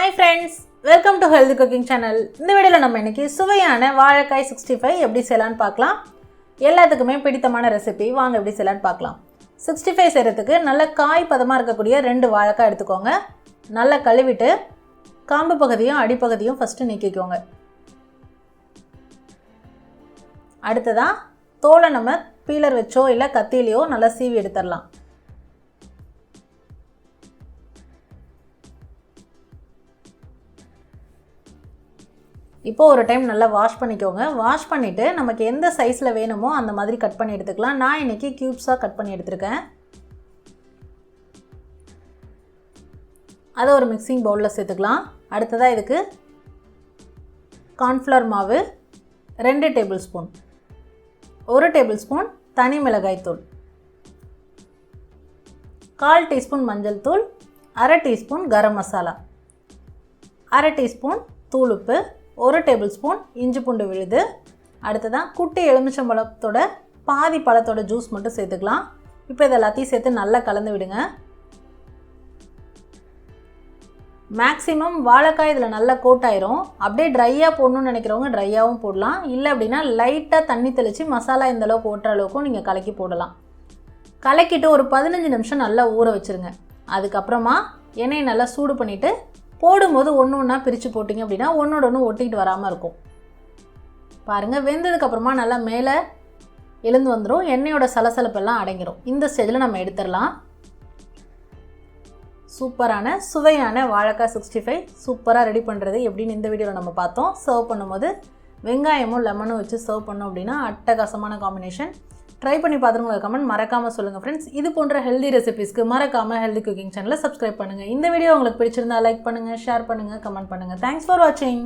Hi friends, welcome to Healthy Cooking Channel. இந்த வீடியோல நம்ம இன்னைக்கு சுவையான வாழைக்காய் 65 எப்படி செய்யலாம்னு பார்க்கலாம். எல்லாத்துக்குமே பிடித்தமான ரெசிபி. வாங்க எப்படி செய்யலாம்னு பார்க்கலாம். 65 செய்யறதுக்கு நல்ல காய் பதமா இருக்கக்கூடிய 2 வாழைக்காய் எடுத்துக்கோங்க. நல்லா கழுவிட்டு காம்பு பகுதியும் அடிப்பகுதியும் ஃபர்ஸ்ட் நீக்கிக்கோங்க. அடுத்ததா தோலை நம்ம பீலர் வச்சோ இல்ல கத்தியிலயோ நல்லா சீவி எடுத்துறலாம். இப்போ ஒரு டைம் நல்லா வாஷ் பண்ணிக்கோங்க. வாஷ் பண்ணிவிட்டு நமக்கு எந்த சைஸில் வேணுமோ அந்த மாதிரி கட் பண்ணி எடுத்துக்கலாம். நான் இன்றைக்கி க்யூப்ஸாக கட் பண்ணி எடுத்துருக்கேன். அதை ஒரு மிக்சிங் பவுலில் சேர்த்துக்கலாம். அடுத்ததாக இதுக்கு கார்ன்ஃப்ளவர் மாவு 2 டேபிள் ஸ்பூன், 1 டேபிள் ஸ்பூன் தனி மிளகாய் தூள், 1/4 டீஸ்பூன் மஞ்சள் தூள், 1/2 டீஸ்பூன் கரம் மசாலா, 1/2 டீஸ்பூன் தூள் உப்பு, 1 டேபிள் ஸ்பூன் இஞ்சி பூண்டு விழுது. அடுத்ததான் குட்டி எலுமிச்சம்பழத்தோட பாதி பழத்தோட ஜூஸ் மட்டும் சேர்த்துக்கலாம். இப்போ இது எல்லாத்தையும் சேர்த்து நல்லா கலந்து விடுங்க. மேக்ஸிமம் வாழைக்காய் இதில் நல்லா கோட் ஆயிரும். அப்படியே ட்ரையாக போடணும்னு நினைக்கிறவங்க ட்ரையாகவும் போடலாம். இல்லை அப்படின்னா லைட்டாக தண்ணி தெளித்து மசாலா இந்த அளவுக்கு ஓட்டுற அளவுக்கும் நீங்கள் கலக்கி போடலாம். கலக்கிட்டு ஒரு 15 நிமிஷம் நல்லா ஊற வச்சுருங்க. அதுக்கப்புறமா எண்ணெயை நல்லா சூடு பண்ணிவிட்டு போடும்போது ஒன்று ஒன்றா பிரித்து போட்டிங்க அப்படின்னா ஒன்றோட ஒன்று ஒட்டிக்கிட்டு வராமல் இருக்கும். பாருங்கள், வெந்ததுக்கப்புறமா நல்லா மேலே எழுந்து வந்துடும். எண்ணெயோட சலசலப்பெல்லாம் அடங்கிடும். இந்த ஸ்டேஜில் நம்ம எடுத்துடலாம். சூப்பரான சுவையான வாழைக்காய் 65 சூப்பராக ரெடி பண்ணுறது எப்படின்னு இந்த வீடியோவில் நம்ம பார்த்தோம். சர்வ் பண்ணும்போது வெங்காயமும் லெமனும் வச்சு சர்வ் பண்ணோம் அப்படின்னா அட்டகாசமான காம்பினேஷன். ட்ரை பண்ணி பார்த்துட்டு உங்கள் கமெண்ட் மறக்காமல் சொல்லுங்கள் ஃப்ரெண்ட்ஸ். இது போன்ற ஹெல்தி ரெசிபிஸ்க்கு மறக்காமல் ஹெல்தி குக்கிங் சேனலை சப்ஸ்கிரைப் பண்ணுங்கள். இந்த வீடியோ உங்களுக்கு பிடிச்சிருந்தா லைக் பண்ணுங்கள், ஷேர் பண்ணுங்கள், கமெண்ட் பண்ணுங்கள். தேங்க்ஸ் ஃபார் வாட்சிங்.